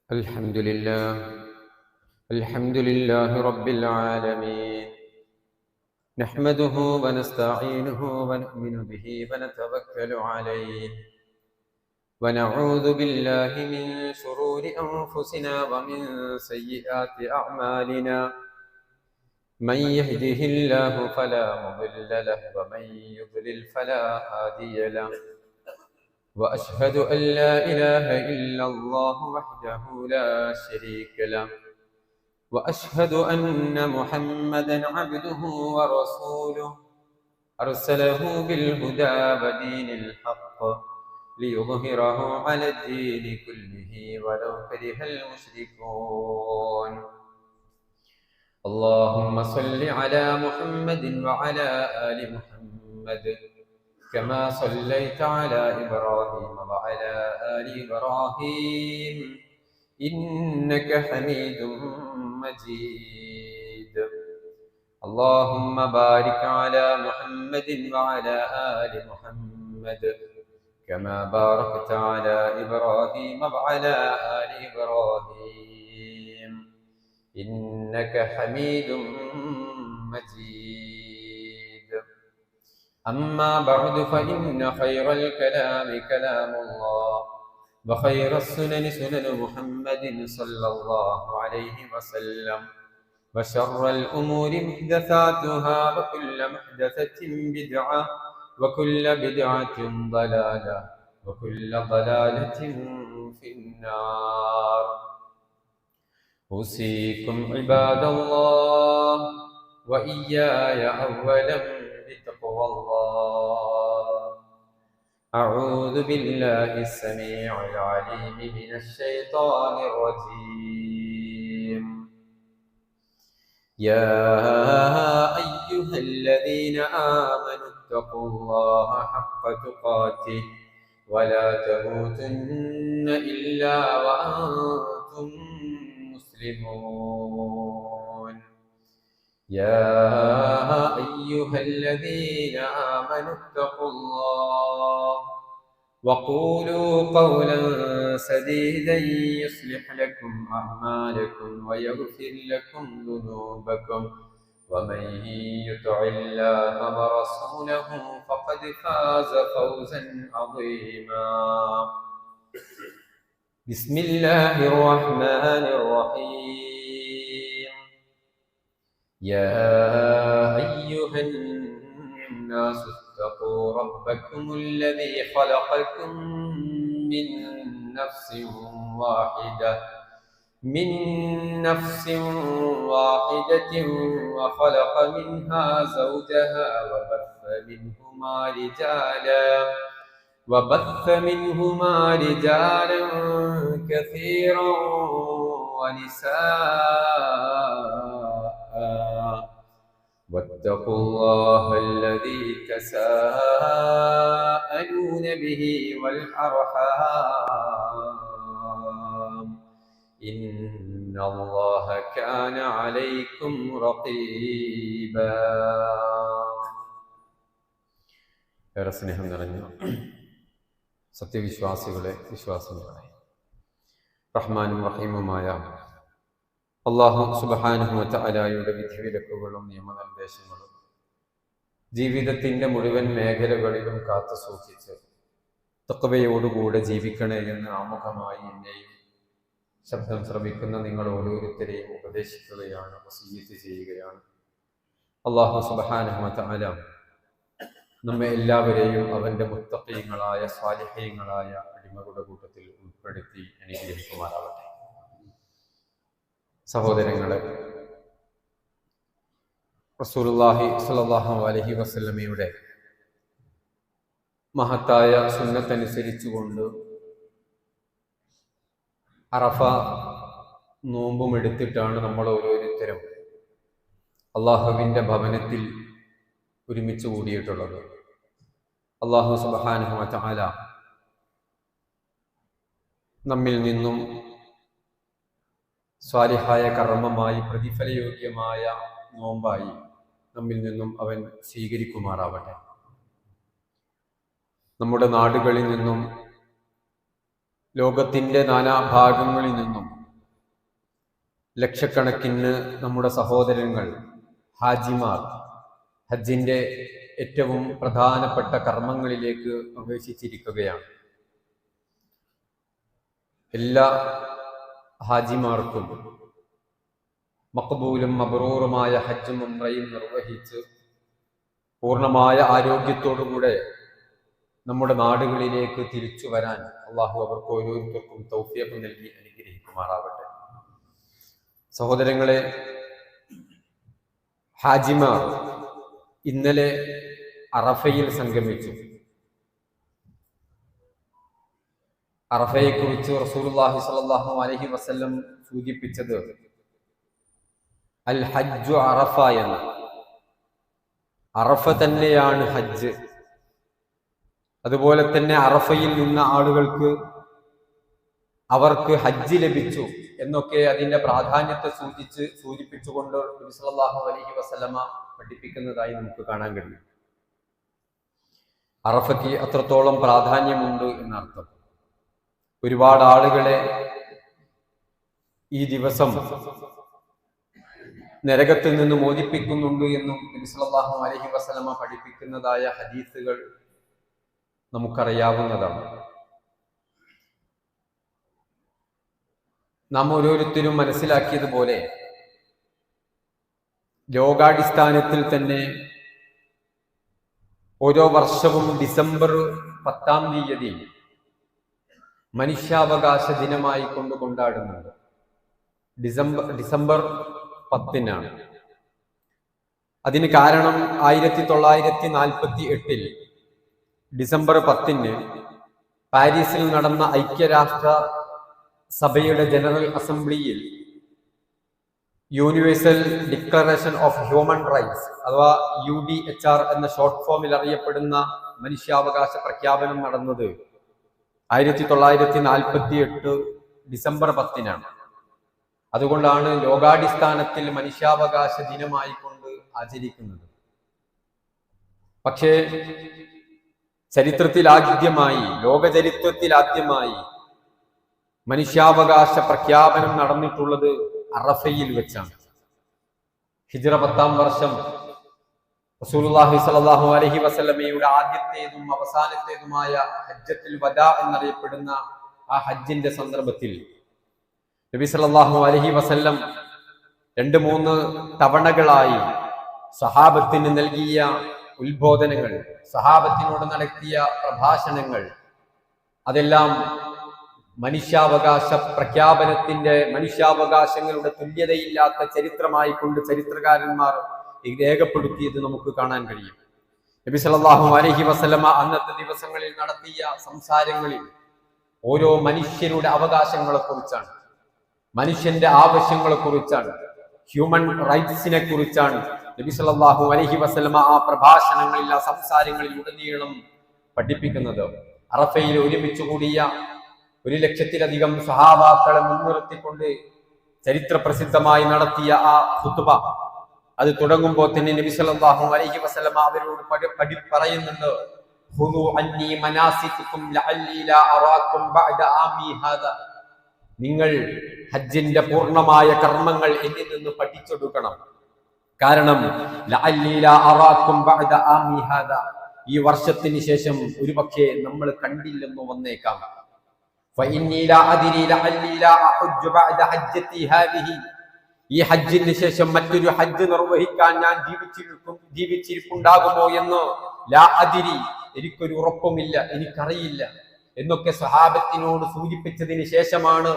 الحمد لله الحمد لله رب العالمين. نحمده ونستعينه ونؤمن به ونتوكل عليه، ونعوذ بالله من شرور أنفسنا ومن سيئات أعمالنا. من يهده الله فلا مضل له ومن يضلل فلا هادي له. وأشهد أن لا إله إلا الله وحده لا شريك له، وأشهد أن محمدًا عبده ورسوله، أرسله بالهدى ودين الحق ليظهره على الدين كله ولو كره المشركون. اللهم صل على محمد وعلى آل محمد كما صليت على إبراهيم وعلى آل إبراهيم إنك حميد مجيد. اللهم بارك على محمد وعلى آل محمد كما باركت على إبراهيم وعلى آل إبراهيم إنك حميد مجيد. أما بعد فإن خير الكلام كلام الله، وخير السنن سنن محمد صلى الله عليه وسلم، وشر الأمور محدثاتها، وكل محدثة بدعة، وكل بدعة ضلالة، وكل ضلالة في النار. أوصيكم عباد الله وإياي أولا بتقوى الله. أعوذ بالله السميع العليم من الشيطان الرجيم. يا أيها الذين آمنوا اتقوا الله حق تقاته ولا تموتن إلا وأنتم مسلمون. يا أيها الذين آمنوا اتقوا الله وقولوا قولا سديدا يصلح لكم أعمالكم ويغفر لكم ذنوبكم، ومن يطع الله ورسوله فقد فاز فوزا عظيما. بسم الله الرحمن الرحيم. يا أيها الناس اتقوا ربكم الذي خلقكم من نفس واحدة وخلق منها زوجها وبث منهما رجالا كثيرا ونساء. واتقوا الله الذي تساءلون به والأرحام إن الله كان عليكم رقيبا. ഏറെ സ്നേഹം നിറഞ്ഞ സത്യവിശ്വാസികളെ, വിശ്വാസികളെ, റഹ്മാനും റഹീമുമായ അല്ലാഹു സുബ്ഹാനഹു വ തആലയുടെ വിധിവിലക്കുകളും നിയമനിർദ്ദേശങ്ങളും ജീവിതത്തിൻ്റെ മുഴുവൻ മേഖലകളിലും കാത്തു സൂക്ഷിച്ച് തഖ്വയോടുകൂടെ ജീവിക്കണേ എന്ന് ആമുഖമായി എന്നെയും ശബ്ദം ശ്രവിക്കുന്ന നിങ്ങൾ ഓരോരുത്തരെയും ഉപദേശിക്കുകയാണ്, വസിയ്യത്ത് ചെയ്യുകയാണ്. അല്ലാഹു സുബ്ഹാനഹു വ തആല നമ്മെ എല്ലാവരെയും അവൻ്റെ മുത്തഖീങ്ങളായ സ്വാലിഹീങ്ങളായ അടിമകളുടെ കൂട്ടത്തിൽ ഉൾപ്പെടുത്തി അനുഗ്രഹിക്കുമാറാവട്ടെ. സഹോദരങ്ങളെ, റസൂലുള്ളാഹി സ്വല്ലല്ലാഹു അലൈഹി വസല്ലമയുടെ മഹത്തായ സുന്നത്തനുസരിച്ചുകൊണ്ട് അറഫ നോമ്പും എടുത്തിട്ടാണ് നമ്മൾ ഓരോരുത്തരും അള്ളാഹുവിൻ്റെ ഭവനത്തിൽ ഒരുമിച്ച് കൂടിയിട്ടുള്ളത്. അല്ലാഹു സുബ്ഹാനഹു വ തആല നമ്മിൽ നിന്നും സ്വാലിഹായ കർമ്മമായി പ്രതിഫലയോഗ്യമായ നോമ്പായി നമ്മിൽ നിന്നും അവൻ സ്വീകരിക്കുമാറാവട്ടെ. നമ്മുടെ നാടുകളിൽ നിന്നും ലോകത്തിൻ്റെ നാനാഭാഗങ്ങളിൽ നിന്നും ലക്ഷക്കണക്കിന് നമ്മുടെ സഹോദരങ്ങൾ ഹാജിമാർ ഹജ്ജിന്റെ ഏറ്റവും പ്രധാനപ്പെട്ട കർമ്മങ്ങളിലേക്ക് പ്രവേശിച്ചിരിക്കുകയാണ്. എല്ലാ ഹാജിമാർക്കും മഖ്ബൂലും മബ്റൂറുമായ ഹജ്ജും ഉംറയും നിർവഹിച്ച് പൂർണ്ണമായ ആരോഗ്യത്തോടുകൂടെ നമ്മുടെ നാടുകളിലേക്ക് തിരിച്ചു വരാൻ അള്ളാഹു അവർക്ക് ഓരോരുത്തർക്കും തൗഫീഖ് നൽകി അനുഗ്രഹിക്കുമാറാവട്ടെ. സഹോദരങ്ങളെ, ഹാജിമാർ ഇന്നലെ അറഫയിൽ സംഗമിച്ചു. അറഫയെക്കുറിച്ച് റസൂലുള്ളാഹി സ്വല്ലല്ലാഹു അലൈഹി വസല്ലം സൂചിപ്പിച്ചത് അൽ ഹജ്ജു അറഫ എന്ന്. അറഫ തന്നെയാണ് ഹജ്ജ്. അതുപോലെ തന്നെ അറഫയിൽ നിന്ന ആളുകൾക്ക് അവർക്ക് ഹജ്ജ് ലഭിച്ചു എന്നൊക്കെ അതിന്റെ പ്രാധാന്യത്തെ സൂചിപ്പിച്ചുകൊണ്ട് നബി സല്ലല്ലാഹു അലൈഹി വസല്ലമ പഠിപ്പിക്കുന്നതായി നമുക്ക് കാണാൻ കഴിയും. അറഫയ്ക്ക് അത്രത്തോളം പ്രാധാന്യമുണ്ട് എന്നർത്ഥം. ഒരുപാട് ആളുകളെ ഈ ദിവസം നരകത്തിൽ നിന്ന് മോചിപ്പിക്കുന്നുണ്ട് എന്നും നബി സല്ലല്ലാഹു അലൈഹി വസല്ലമ പഠിപ്പിക്കുന്നതായ ഹദീസുകൾ നമുക്കറിയാവുന്നതാണ്. നാം ഓരോരുത്തരും മനസ്സിലാക്കിയതുപോലെ ലോകാടിസ്ഥാനത്തിൽ തന്നെ ഓരോ വർഷവും ഡിസംബർ 10-ാം തീയതി മനുഷ്യാവകാശ ദിനമായി കൊണ്ടാടുന്നുണ്ട്. ഡിസംബർ 10-നാണ്. അതിന് കാരണം 1948 ഡിസംബർ 10 പാരീസിൽ നടന്ന ഐക്യരാഷ്ട്ര സഭയുടെ ജനറൽ അസംബ്ലിയിൽ universal declaration of human rights അഥവാ UDHR എന്ന ഷോർട്ട് ഫോമിൽ അറിയപ്പെടുന്ന മനുഷ്യാവകാശ പ്രഖ്യാപനം നടന്നത് 1948 ഡിസംബർ 10-നാണ്. അതുകൊണ്ടാണ് ലോകാടിസ്ഥാനത്തിൽ മനുഷ്യാവകാശ ദിനമായി കൊണ്ട് ആചരിക്കുന്നത്. പക്ഷേ ലോകചരിത്രത്തിൽ ആദ്യമായി മനുഷ്യാവകാശ പ്രഖ്യാപനം നടന്നിട്ടുള്ളത് അറഫയിൽ വെച്ചാണ്. ഹിജ്റ 10-ാം വർഷം റസൂലുള്ളാഹി സ്വല്ലല്ലാഹു അലൈഹി വസല്ലമയുടെ ആദ്യത്തേതും അവസാനത്തേതുമായ ഹജ്ജത്തുൽ വദാ എന്നറിയപ്പെടുന്ന ആ ഹജ്ജിന്റെ സന്ദർഭത്തിൽ നബി സല്ലല്ലാഹു അലൈഹി വസല്ലം 2-3 തവണകളായി സഹാബത്തിന് നൽകിയ ഉത്ബോധനങ്ങൾ, സഹാബത്തിനോട് നടത്തിയ പ്രഭാഷണങ്ങൾ, അതെല്ലാം മനുഷ്യാവകാശ പ്രഖ്യാപനത്തിന്റെ, മനുഷ്യാവകാശങ്ങളുടെ തുല്യതയില്ലാത്ത ചരിത്രമായി കൊണ്ട് ചരിത്രകാരന്മാർ രേഖപ്പെടുത്തിയത് നമുക്ക് കാണാൻ കഴിയും. നബി സല്ലല്ലാഹു അലൈഹി വസല്ലമ അന്നത്തെ ദിവസങ്ങളിൽ നടത്തിയ സംസാരങ്ങളിൽ ഓരോ മനുഷ്യരുടെ അവകാശങ്ങളെ കുറിച്ചാണ്, മനുഷ്യന്റെ ആവശ്യങ്ങളെ കുറിച്ചാണ്, ഹ്യൂമൻ റൈറ്റ്സിനെ കുറിച്ചാണ് നബി സല്ലല്ലാഹു അലൈഹി വസല്ലമ ആ പ്രഭാഷണങ്ങളിൽ, ആ സംസാരങ്ങളിൽ ഉടനീളം പഠിപ്പിക്കുന്നത്. അറഫയിൽ ഒരുമിച്ച് കൂടിയ 1,00,000-ലധികം സഹാബാക്കളെ മുൻനിർത്തിക്കൊണ്ട് ചരിത്ര പ്രസിദ്ധമായി നടത്തിയ ആ ഖുത്ബ, അത് തുടങ്ങുമ്പോൾ തന്നെ നബി സല്ലല്ലാഹു അലൈഹി വസല്ലമ അവരോട് പറയുന്നുണ്ട്, ഖുദൂ അന്നി മനാസികുകും ലഅല്ലി ലാ അറാകും ബഅദ ആമി ഹാദാ. നിങ്ങൾ ഹജ്ജിന്റെ പൂർണ്ണമായ കർമ്മങ്ങൾ എന്നിൽ നിന്ന് പഠിച്ചെടുക്കണം. കാരണം ലഅല്ലി ലാ അറാകും ബഅദ ആമി ഹാദാ, ഈ വർഷത്തിന് ശേഷം ഒരുപക്ഷേ നമ്മൾ കണ്ടില്ലെന്ന് വന്നേക്കാം. ഫഇന്നി ലാ അദ്രി ലഅല്ലി ലാ അഹജ്ജു ബഅദ ഹജ്ജതി ഹാദിഹി, ഈ ഹജ്ജിന് ശേഷം മറ്റൊരു ഹജ്ജ് നിർവഹിക്കാൻ ഞാൻ ജീവിച്ചിരിപ്പുണ്ടാകുമോ എന്ന് ലാ അദ്രി, എനിക്കൊരു ഉറപ്പുമില്ല, എനിക്കറിയില്ല എന്നൊക്കെ സ്വഹാബത്തിനോട് സൂചിപ്പിച്ചതിന് ശേഷമാണ്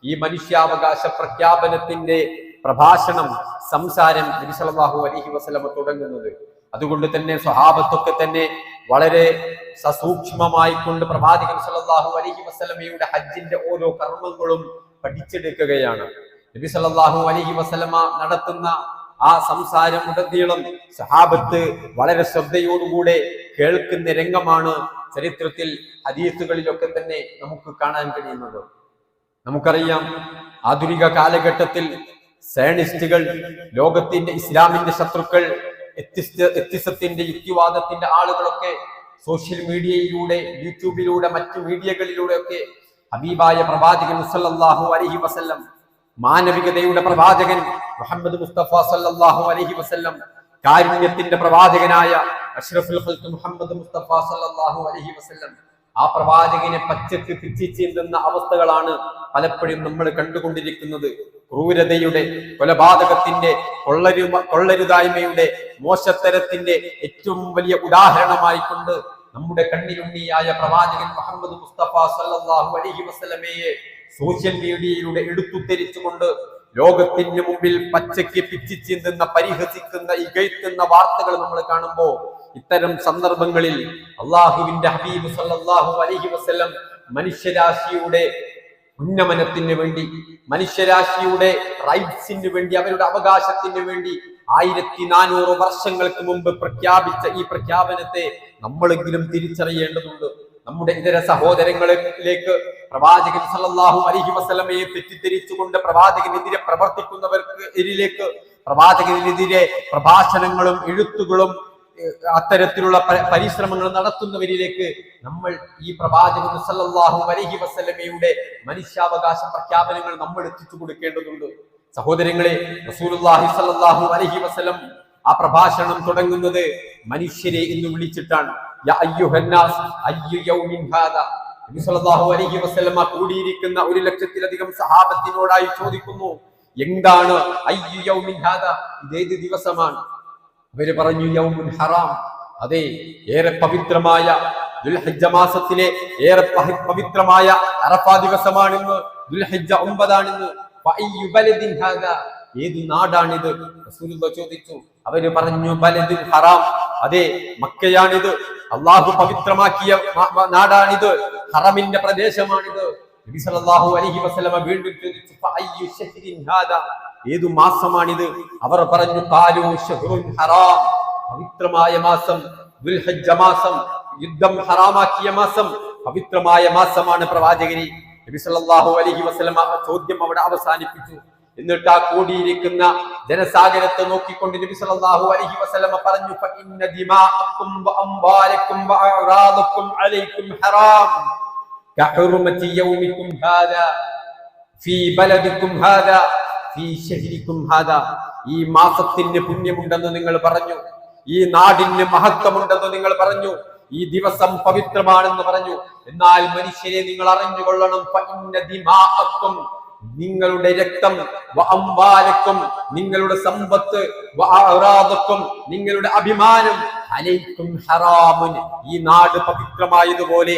ഈ മനുഷ്യാവകാശ പ്രഖ്യാപനത്തിന്റെ പ്രഭാഷണം, സംസാരം നബി സല്ലല്ലാഹു അലൈഹി വസല്ലം തുടങ്ങുന്നത്. അതുകൊണ്ട് തന്നെ സ്വഹാബത്തൊക്കെ തന്നെ വളരെ സസൂക്ഷ്മമായി കൊണ്ട് പ്രവാചകൻ സല്ലല്ലാഹു അലൈഹി വസല്ലമയുടെ ഹജ്ജിന്റെ ഓരോ കർമ്മങ്ങളും പഠിച്ചെടുക്കുകയാണ്. നബി സല്ലല്ലാഹു അലൈഹി വസല്ലമ നടത്തുന്ന ആ സംസാരം ഉടനീളം സഹാബത്ത് വളരെ ശ്രദ്ധയോടുകൂടെ കേൾക്കുന്ന രംഗമാണ് ചരിത്രത്തിൽ ഹദീസുകളിലൊക്കെ തന്നെ നമുക്ക് കാണാൻ കഴിയുന്നത്. നമുക്കറിയാം, ആധുനിക കാലഘട്ടത്തിൽ സയനിസ്റ്റുകൾ, ലോകത്തിന്റെ ഇസ്ലാമിന്റെ ശത്രുക്കൾ, എത്തിസത്തിന്റെ യുക്തിവാദത്തിന്റെ ആളുകളൊക്കെ സോഷ്യൽ മീഡിയയിലൂടെ, യൂട്യൂബിലൂടെ, മറ്റു മീഡിയകളിലൂടെ ഒക്കെ ഹബീബായ പ്രവാചകൻ സല്ലല്ലാഹു അലൈഹി വസല്ലം മാനവികതയുടെ പ്രവാചകൻ മുഹമ്മദ് മുസ്തഫ സല്ലല്ലാഹു അലൈഹി വസല്ലം, കാരുണ്യത്തിന്റെ പ്രവാചകനായ അഷ്റഫുൽ ഖൽഖ് മുഹമ്മദ് മുസ്തഫ സല്ലല്ലാഹു അലൈഹി വസല്ലം, ആ പ്രവാചകനെ പച്ചക്ക് പിച്ചിച്ചീന്തുന്ന അവസ്ഥകളാണ് പലപ്പോഴും നമ്മൾ കണ്ടുകൊണ്ടിരിക്കുന്നത്. ക്രൂരതയുടെ, കൊലപാതകത്തിന്റെ, കൊള്ളരുതായ്മയുടെ, മോശത്തരത്തിന്റെ ഏറ്റവും വലിയ ഉദാഹരണമായിക്കൊണ്ട് നമ്മുടെ കണ്ണിലുണ്ണിയായ പ്രവാചകൻ മുഹമ്മദ് മുസ്തഫ സല്ലല്ലാഹു അലൈഹി വസല്ലമയെ സോഷ്യൽ മീഡിയയിലൂടെ എടുത്തുദ്ധരിച്ചുകൊണ്ട് ലോകത്തിന് മുമ്പിൽ പച്ചയ്ക്ക് പിച്ചിച്ചീന്തുന്ന, പരിഹസിക്കുന്ന, ഇകഴ്ത്തുന്ന വാർത്തകൾ നമ്മൾ കാണുമ്പോൾ ഇത്തരം സന്ദർഭങ്ങളിൽ അള്ളാഹുവിന്റെ ഹബീബ് സല്ലല്ലാഹു അലൈഹി വസല്ലം മനുഷ്യരാശിയുടെ ഉന്നമനത്തിന് വേണ്ടി, മനുഷ്യരാശിയുടെ റൈറ്റ്സിന് വേണ്ടി, അവരുടെ അവകാശത്തിന് വേണ്ടി 1400 വർഷങ്ങൾക്ക് മുമ്പ് പ്രഖ്യാപിച്ച ഈ പ്രഖ്യാപനത്തെ നമ്മളെങ്കിലും തിരിച്ചറിയേണ്ടതുണ്ട്. നമ്മുടെ ഇതര സഹോദരങ്ങളിലേക്ക് പ്രവാചകൻ സല്ലല്ലാഹു അലൈഹി വസല്ലമയെ തെറ്റിദ്ധരിച്ചുകൊണ്ട് പ്രവാചകനെതിരെ പ്രവർത്തിക്കുന്നവർക്ക് എതിരിലേക്ക്, പ്രവാചകനെതിരെ പ്രഭാഷണങ്ങളും എഴുത്തുകളും അത്തരത്തിലുള്ള പരിശ്രമങ്ങൾ നടത്തുന്നവരിലേക്ക് നമ്മൾ ഈ പ്രവാചകൻ സല്ലല്ലാഹു അലൈഹി വസല്ലമയുടെ മനുഷ്യാവകാശ പ്രഖ്യാപനങ്ങൾ നമ്മൾ എത്തിച്ചു കൊടുക്കേണ്ടതുണ്ട്. സഹോദരങ്ങളെ, റസൂലുള്ളാഹി സ്വല്ലല്ലാഹു അലൈഹി വസല്ലം ആ പ്രഭാഷണം തുടങ്ങുന്നത് മനുഷ്യരെ എന്ന് വിളിച്ചിട്ടാണ്. യാ അയ്യുഹന്നാസ് അയ്യു യൗമിൻ ഹാദാ. നബി സ്വല്ലല്ലാഹു അലൈഹി വസല്ലം കൂടിയിരിക്കുന്ന 1,00,000-ലധികം സഹാബത്തിനോടായി ചോദിക്കുന്നു, എന്താണ് അയ്യു യൗമിൻ ഹാദാ, ഇതേത് ദിവസമാണ്? അവര് പറഞ്ഞു, യൗമുൻ ഹറാം. അതെ, ഏറെ പവിത്രമായ ദുൽഹിജ്ജ മാസത്തിലെ ഏറെ പവിത്രമായ അറഫാ ദിവസമാണിന്ന്. ദുൽഹിജ്ജ 9 ഫഅയ്യു ബലദിൻ ഹാദാ, ഏത് നാടാണിത്? റസൂലുള്ളാഹി ചോദിച്ചു. അവര് പറഞ്ഞു, ബലദുൽ ഹറാം. അതെ, മക്കയാണിത്, അള്ളാഹു പവിത്രമാക്കിയ നാടാണിത്, ഹറമിന്റെ പ്രദേശമാണിത്. നബി സല്ലല്ലാഹു അലൈഹി വസല്ലം വീണ്ടും ചോദിച്ചു, ഫഅയ്യു ശഹ്രിൻ ഹാദാ, ഏതു മാസമാണിത്? അവർ പറഞ്ഞു, ഖാലു ശഹ്റുൻ ഹറാം, പവിത്രമായ മാസം, ദുൽഹിജ്ജ മാസം, യുദ്ധം ഹറാമാക്കിയ മാസം, പവിത്രമായ മാസമാണ് പ്രവാചകരെ. നബി സല്ലല്ലാഹു അലൈഹി വസല്ലം ചോദ്യം അവിടെ അവസാനിപ്പിച്ചു. എന്നിട്ട് ആ കൂടിയിരിക്കുന്ന ജനസാഗരത്തെ നോക്കിക്കൊണ്ട് നബി സല്ലല്ലാഹു അലൈഹി വസല്ലം പറഞ്ഞു, ഫഇന്ന ദിമാഅക്കും വഅംവാലക്കും വഅറാദക്കും അലൈക്കും ഹറാം കഹുർമതി യൗമിക്കും ഹാദാ ഫീ ബലദിക്കും ഹാദാ ഫീ ശഹ്രിക്കും ഹാദാ. ഈ മാസത്തിന് പുണ്യമുണ്ടെന്ന് നിങ്ങൾ പറഞ്ഞു, ഈ നാടിന് മഹത്വമുണ്ടെന്ന് നിങ്ങൾ പറഞ്ഞു, ഈ ദിവസം പവിത്രമാണെന്ന് പറഞ്ഞു. എന്നാൽ മനുഷ്യരെ നിങ്ങൾ അറിഞ്ഞുകൊള്ളണം, ഫഇന്ന ദിമാഅക്കും, നിങ്ങളുടെ രക്തം, വഅംവാലക്കും, നിങ്ങളുടെ സമ്പത്ത്, വഅറാദക്കും, നിങ്ങളുടെ അഭിമാനം, അലൈക്കും ഹറാമുൻ, ഈ നാട് പവിത്രമായതുപോലെ,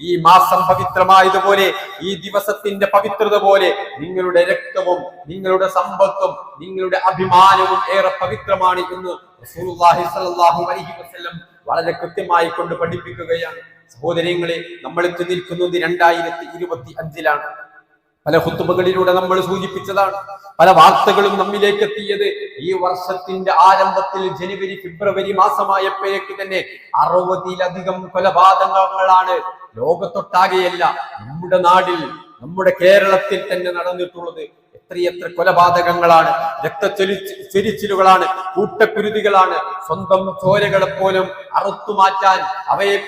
ഈ മാസം പവിത്രമായതുപോലെ, ഈ ദിവസത്തിന്റെ പവിത്രത പോലെ നിങ്ങളുടെ രക്തവും നിങ്ങളുടെ സമ്പത്തും നിങ്ങളുടെ അഭിമാനവും ഏറെ പവിത്രമാണ് എന്ന് റസൂലുള്ളാഹി സ്വല്ലല്ലാഹു അലൈഹി വസല്ലം വളരെ കൃത്യമായി കൊണ്ട് പഠിപ്പിക്കുകയാണ്. സഹോദരങ്ങളെ, നമ്മൾ എത്തി നിൽക്കുന്നത് 2025-ലാണ്. പല ഖുതുബകളിലൂടെ നമ്മൾ സൂചിപ്പിച്ചതാണ്, പല വാർത്തകളും നമ്മിലേക്ക് എത്തിയത്. ഈ വർഷത്തിന്റെ ആരംഭത്തിൽ ജനുവരി ഫെബ്രുവരി മാസമായപ്പോഴേക്ക് തന്നെ 60-ലധികം കൊലപാതകങ്ങളാണ് ലോകത്തൊട്ടാകെയല്ല, നമ്മുടെ നാടിൽ, നമ്മുടെ കേരളത്തിൽ തന്നെ നടന്നിട്ടുള്ളത്. എത്രയെത്ര കൊലപാതകങ്ങളാണ്, രക്തച്ചൊരിച്ചിലുകളാണ്, കൂട്ടക്കുരുതികളാണ്. സ്വന്തം ചോരകളെ പോലും അറുത്തുമാറ്റാൻ,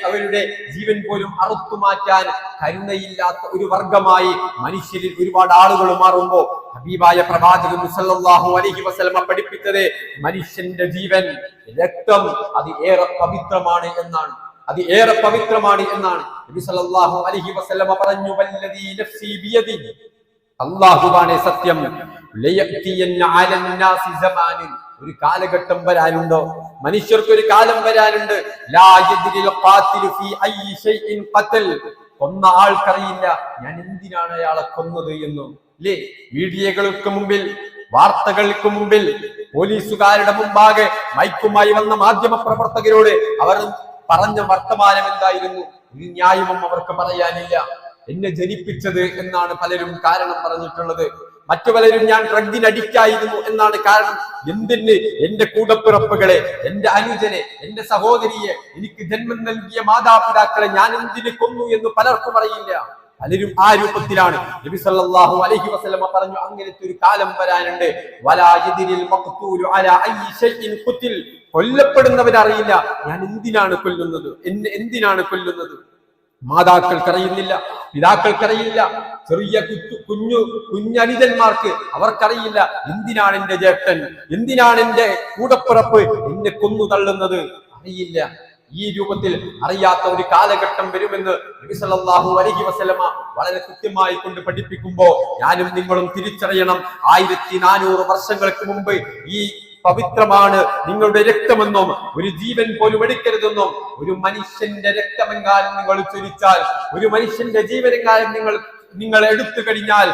അവരുടെ ജീവൻ പോലും അറുത്തുമാറ്റാൻ കരുണയില്ലാത്ത ഒരു വർഗമായി മനുഷ്യരിൽ ഒരുപാട് ആളുകൾ മാറുമ്പോൾ ഹബീബായ പ്രവാചകൻ സല്ലല്ലാഹു അലൈഹി വസല്ലം പഠിപ്പിച്ചത് മനുഷ്യന്റെ ജീവൻ, രക്തം അത് ഏറെ പവിത്രമാണ് എന്നാണ്. അത് ഏറെ പവിത്രമാണ് എന്നാണ് നബി സല്ലല്ലാഹു അലൈഹി വസല്ലം പറഞ്ഞു, വല്ലദീ നഫ്സി ബിയദിഹി, അല്ലാഹുവാണ് സത്യം, ലയഅതിയന്ന അലന്നാസി സമാനിൻ, ഒരു കാലഘട്ടം വരാനുണ്ടോ, മനുഷ്യർക്ക് ഒരു കാലം വരാനുണ്ട്, ലാ യദ്രിൽ ഖാതിലു ഫീ അയ്യി ഷൈഇൻ ഖതൽ, കൊന്ന ആൾക്കറിയില്ല ഞാൻ എന്തിനാണ് അയാളെ കൊന്നത് എന്ന്. അല്ലേ, മീഡിയകൾക്ക് മുമ്പിൽ, വാർത്തകൾക്ക് മുമ്പിൽ, പോലീസുകാരുടെ മുമ്പാകെ മൈക്കുമായി വന്ന മാധ്യമ പ്രവർത്തകരോട് അവർ പറഞ്ഞ വർത്തമാനം എന്തായിരുന്നു? ഒരു ന്യായവും അവർക്ക് പറയാനില്ല. എന്നെ ജനിപ്പിച്ചത് എന്നാണ് പലരും കാരണം പറഞ്ഞിട്ടുള്ളത്. മറ്റു പലരും ഞാൻ ഡ്രഗിന് അഡിക്റ്റായിരുന്നു എന്നാണ് കാരണം. എന്തിന്? എന്റെ കൂടപ്പിറപ്പുകളെ, എന്റെ അനുജനെ, എന്റെ സഹോദരിയെ, എനിക്ക് ജന്മം നൽകിയ മാതാപിതാക്കളെ ഞാൻ എന്തിന് കൊന്നു എന്ന് പലർക്കും അറിയില്ല. പലരും ആ രൂപത്തിലാണ്. നബി സല്ലല്ലാഹു അലൈഹി വസല്ലം പറഞ്ഞു, അങ്ങനത്തെ ഒരു കാലം വരാനുണ്ട്. വലാ യദ്രിൽ മഖ്തൂലു അലാ അയ്യി ഷൈഇൻ ഖുതിൽ, കൊല്ലപ്പെടുന്നവരറിയില്ല ഞാൻ എന്തിനാണ് കൊല്ലുന്നത്, എന്നെ എന്തിനാണ് കൊല്ലുന്നത്. മാതാക്കൾക്കറിയുന്നില്ല, പിതാക്കൾക്കറിയില്ല, ചെറിയ കുഞ്ഞനിതന്മാർക്ക് അവർക്കറിയില്ല എന്തിനാണ് എന്റെ ജ്യേഷ്ഠൻ, എന്തിനാണ് എന്റെ കൂടപ്പിറപ്പ് എന്നെ കൊന്നു തള്ളുന്നത്, അറിയില്ല. ഈ രൂപത്തിൽ അറിയാത്ത ഒരു കാലഘട്ടം വരുമെന്ന് നബി സല്ലല്ലാഹു അലൈഹി വസല്ലമ വളരെ കൃത്യമായി കൊണ്ട് പഠിപ്പിക്കുമ്പോ ഞാനും നിങ്ങളും തിരിച്ചറിയണം. 1400 വർഷങ്ങൾക്ക് മുമ്പ് ഈ പവിത്രമാണ് നിങ്ങളുടെ രക്തമെന്നും ഒരു ജീവൻ പോലും എടുക്കരുതെന്നും, ഒരു മനുഷ്യന്റെ രക്തമെങ്ങാനും നിങ്ങൾ ചൊരിച്ചാൽ, ഒരു മനുഷ്യന്റെ ജീവനെങ്ങാനും നിങ്ങൾ എടുത്തു കഴിഞ്ഞാൽ